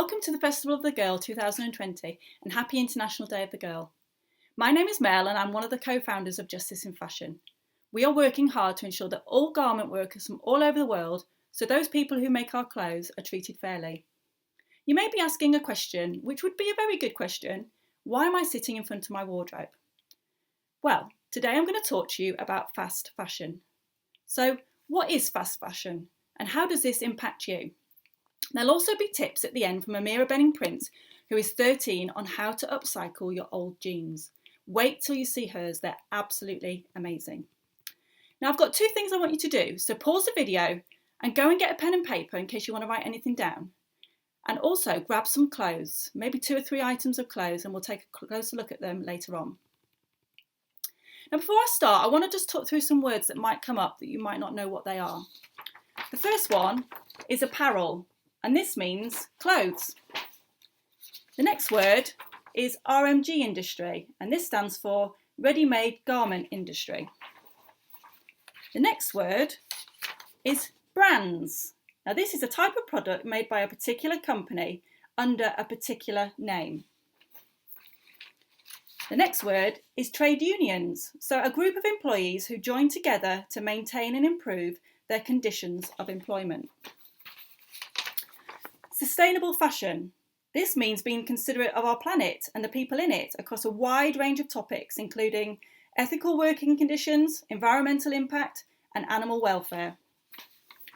Welcome to the Festival of the Girl 2020 and happy International Day of the Girl. My name is Mel and I'm one of the co-founders of Justice in Fashion. We are working hard to ensure that all garment workers from all over the world, so those people who make our clothes, are treated fairly. You may be asking a question, which would be a very good question: why am I sitting in front of my wardrobe? Well, today I'm going to talk to you about fast fashion. So, what is fast fashion and how does this impact you? There'll also be tips at the end from Amira Benning-Prince, who is 13, on how to upcycle your old jeans. Wait till you see hers, they're absolutely amazing. Now I've got two things I want you to do, so pause the video and go and get a pen and paper in case you want to write anything down. And also grab some clothes, maybe 2 or 3 items of clothes, and we'll take a closer look at them later on. Now before I start, I want to just talk through some words that might come up that you might not know what they are. The first one is apparel, and this means clothes. The next word is RMG industry, and this stands for ready-made garment industry. The next word is brands. Now this is a type of product made by a particular company under a particular name. The next word is trade unions, so a group of employees who join together to maintain and improve their conditions of employment. Sustainable fashion. This means being considerate of our planet and the people in it across a wide range of topics, including ethical working conditions, environmental impact, and animal welfare.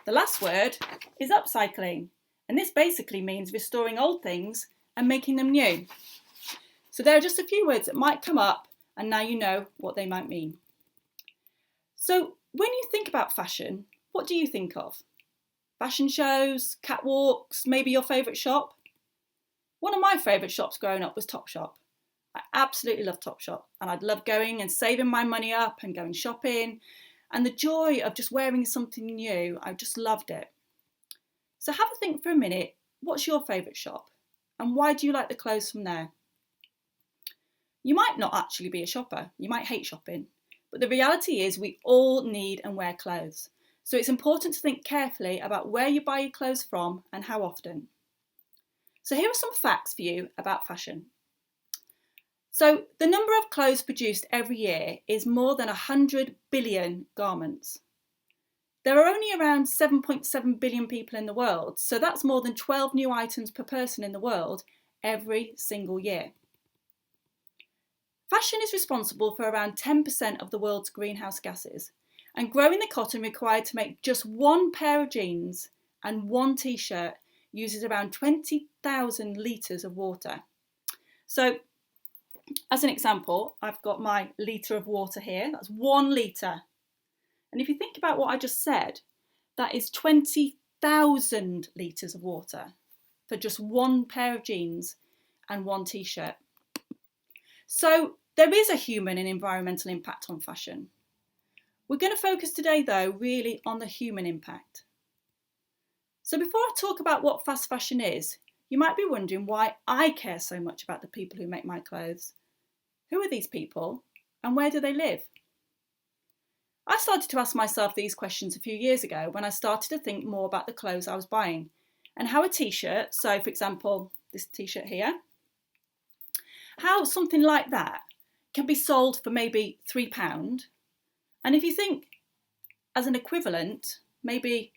The last word is upcycling, and this basically means restoring old things and making them new. So there are just a few words that might come up, and now you know what they might mean. So when you think about fashion, what do you think of? Fashion shows, catwalks, maybe your favourite shop? One of my favourite shops growing up was Topshop. I absolutely love Topshop, and I'd love going and saving my money up and going shopping, and the joy of just wearing something new, I just loved it. So have a think for a minute, what's your favourite shop? And why do you like the clothes from there? You might not actually be a shopper, you might hate shopping, but the reality is we all need and wear clothes. So it's important to think carefully about where you buy your clothes from and how often. So here are some facts for you about fashion. So the number of clothes produced every year is more than 100 billion garments. There are only around 7.7 billion people in the world, so that's more than 12 new items per person in the world every single year. Fashion is responsible for around 10% of the world's greenhouse gases, and growing the cotton required to make just one pair of jeans and one t-shirt uses around 20,000 litres of water. So, as an example, I've got my litre of water here. That's 1 litre. And if you think about what I just said, that is 20,000 litres of water for just one pair of jeans and one t-shirt. So there is a human and environmental impact on fashion. We're going to focus today, though, really on the human impact. So before I talk about what fast fashion is, you might be wondering why I care so much about the people who make my clothes. Who are these people and where do they live? I started to ask myself these questions a few years ago when I started to think more about the clothes I was buying and how a t-shirt, so for example, this t-shirt here, how something like that can be sold for maybe £3. And if you think as an equivalent, maybe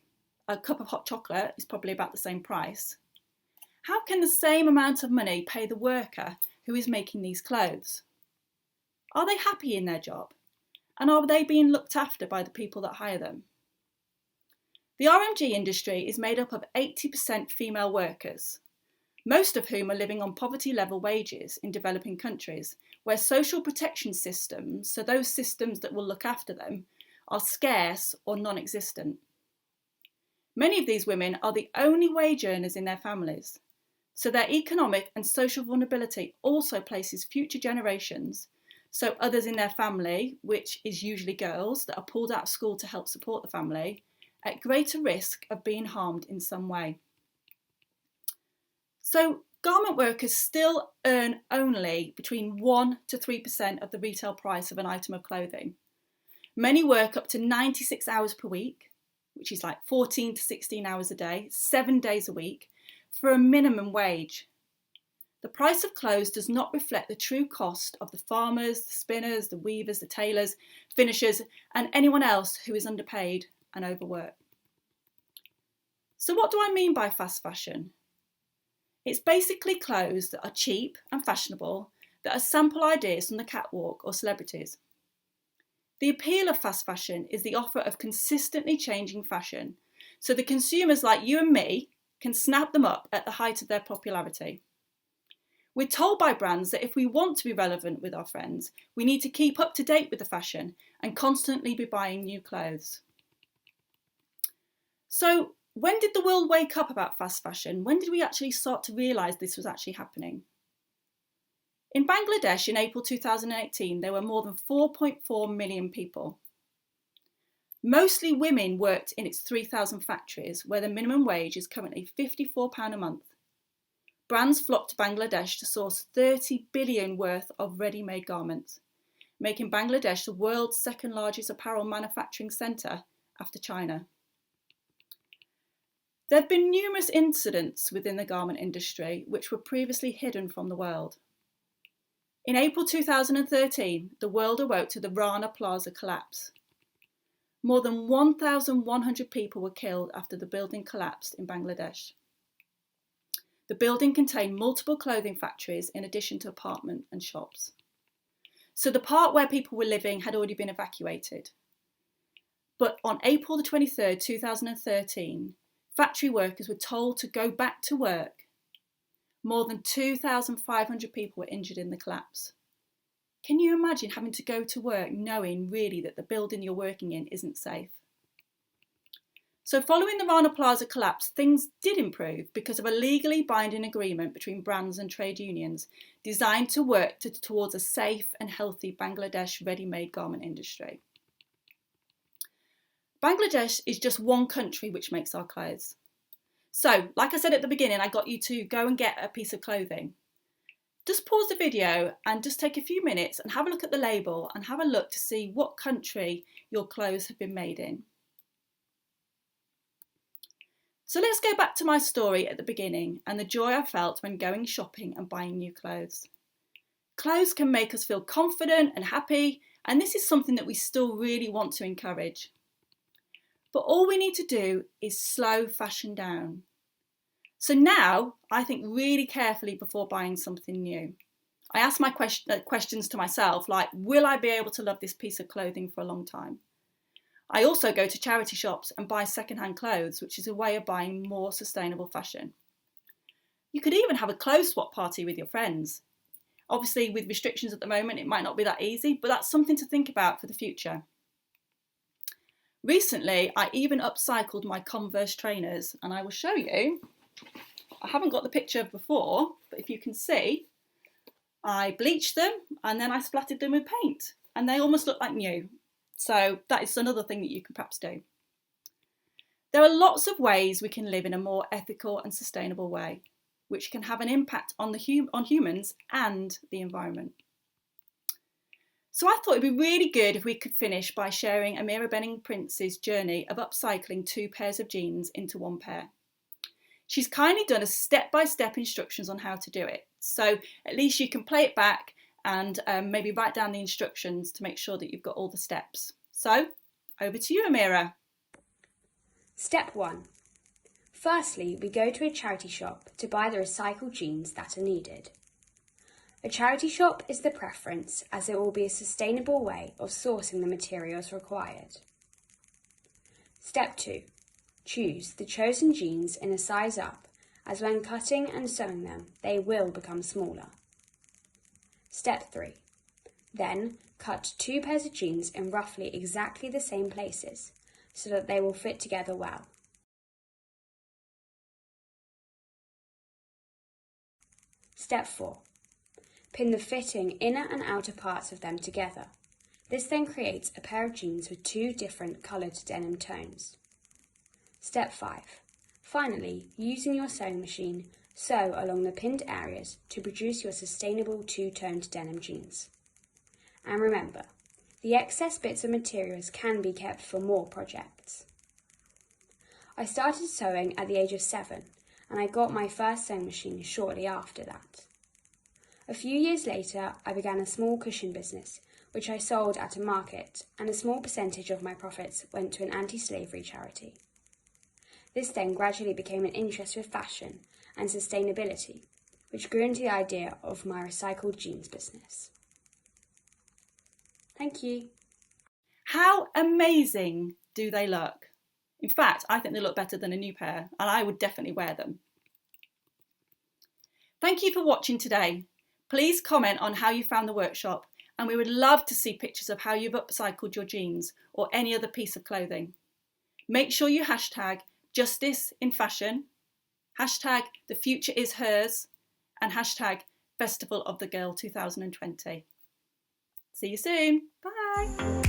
a cup of hot chocolate is probably about the same price. How can the same amount of money pay the worker who is making these clothes? Are they happy in their job? And are they being looked after by the people that hire them? The RMG industry is made up of 80% female workers, most of whom are living on poverty-level wages in developing countries, where social protection systems, so those systems that will look after them, are scarce or non-existent. Many of these women are the only wage earners in their families, so their economic and social vulnerability also places future generations, so others in their family, which is usually girls that are pulled out of school to help support the family, at greater risk of being harmed in some way. So garment workers still earn only between 1 to 3% of the retail price of an item of clothing. Many work up to 96 hours per week, which is like 14 to 16 hours a day, 7 days a week, for a minimum wage. The price of clothes does not reflect the true cost of the farmers, the spinners, the weavers, the tailors, finishers, and anyone else who is underpaid and overworked. So what do I mean by fast fashion? It's basically clothes that are cheap and fashionable, that are sample ideas from the catwalk or celebrities. The appeal of fast fashion is the offer of consistently changing fashion, so the consumers like you and me can snap them up at the height of their popularity. We're told by brands that if we want to be relevant with our friends, we need to keep up to date with the fashion and constantly be buying new clothes. So, when did the world wake up about fast fashion? When did we actually start to realise this was actually happening? In Bangladesh in April 2018, there were more than 4.4 million people. Mostly women worked in its 3,000 factories, where the minimum wage is currently £54 a month. Brands flocked to Bangladesh to source 30 billion worth of ready-made garments, making Bangladesh the world's second largest apparel manufacturing centre after China. There have been numerous incidents within the garment industry which were previously hidden from the world. In April 2013, the world awoke to the Rana Plaza collapse. More than 1,100 people were killed after the building collapsed in Bangladesh. The building contained multiple clothing factories in addition to apartment and shops. So the part where people were living had already been evacuated. But on April the 23rd, 2013, factory workers were told to go back to work. More than 2,500 people were injured in the collapse. Can you imagine having to go to work knowing really that the building you're working in isn't safe? So following the Rana Plaza collapse, things did improve because of a legally binding agreement between brands and trade unions designed to work towards a safe and healthy Bangladesh ready-made garment industry. Bangladesh is just one country which makes our clothes. So, like I said at the beginning, I got you to go and get a piece of clothing. Just pause the video and just take a few minutes and have a look at the label and have a look to see what country your clothes have been made in. So let's go back to my story at the beginning and the joy I felt when going shopping and buying new clothes. Clothes can make us feel confident and happy, and this is something that we still really want to encourage. But all we need to do is slow fashion down. So now I think really carefully before buying something new. I ask my questions to myself like, will I be able to love this piece of clothing for a long time? I also go to charity shops and buy second-hand clothes, which is a way of buying more sustainable fashion. You could even have a clothes swap party with your friends. Obviously, with restrictions at the moment, it might not be that easy, but that's something to think about for the future. Recently, I even upcycled my Converse trainers, and I will show you. I haven't got the picture before, but if you can see, I bleached them and then I splattered them with paint, and they almost look like new. So that is another thing that you can perhaps do. There are lots of ways we can live in a more ethical and sustainable way, which can have an impact on humans and the environment. So I thought it'd be really good if we could finish by sharing Amira Benning-Prince's journey of upcycling 2 pairs of jeans into 1 pair. She's kindly done a step-by-step instructions on how to do it, so at least you can play it back and maybe write down the instructions to make sure that you've got all the steps. So, over to you, Amira. Step 1. Firstly, we go to a charity shop to buy the recycled jeans that are needed. A charity shop is the preference as it will be a sustainable way of sourcing the materials required. Step 2. Choose the chosen jeans in a size up, as when cutting and sewing them, they will become smaller. Step 3. Then, cut 2 pairs of jeans in roughly exactly the same places, so that they will fit together well. Step 4. Pin the fitting inner and outer parts of them together. This then creates a pair of jeans with 2 different coloured denim tones. Step 5. Finally, using your sewing machine, sew along the pinned areas to produce your sustainable 2-toned denim jeans. And remember, the excess bits of materials can be kept for more projects. I started sewing at the age of 7, and I got my first sewing machine shortly after that. A few years later, I began a small cushion business, which I sold at a market, and a small percentage of my profits went to an anti-slavery charity. This then gradually became an interest with fashion and sustainability, which grew into the idea of my recycled jeans business. Thank you. How amazing do they look? In fact, I think they look better than a new pair, and I would definitely wear them. Thank you for watching today. Please comment on how you found the workshop, and we would love to see pictures of how you've upcycled your jeans or any other piece of clothing. Make sure you hashtag Justice in Fashion, hashtag The Future Is Hers, and hashtag Festival of the Girl 2020. See you soon. Bye.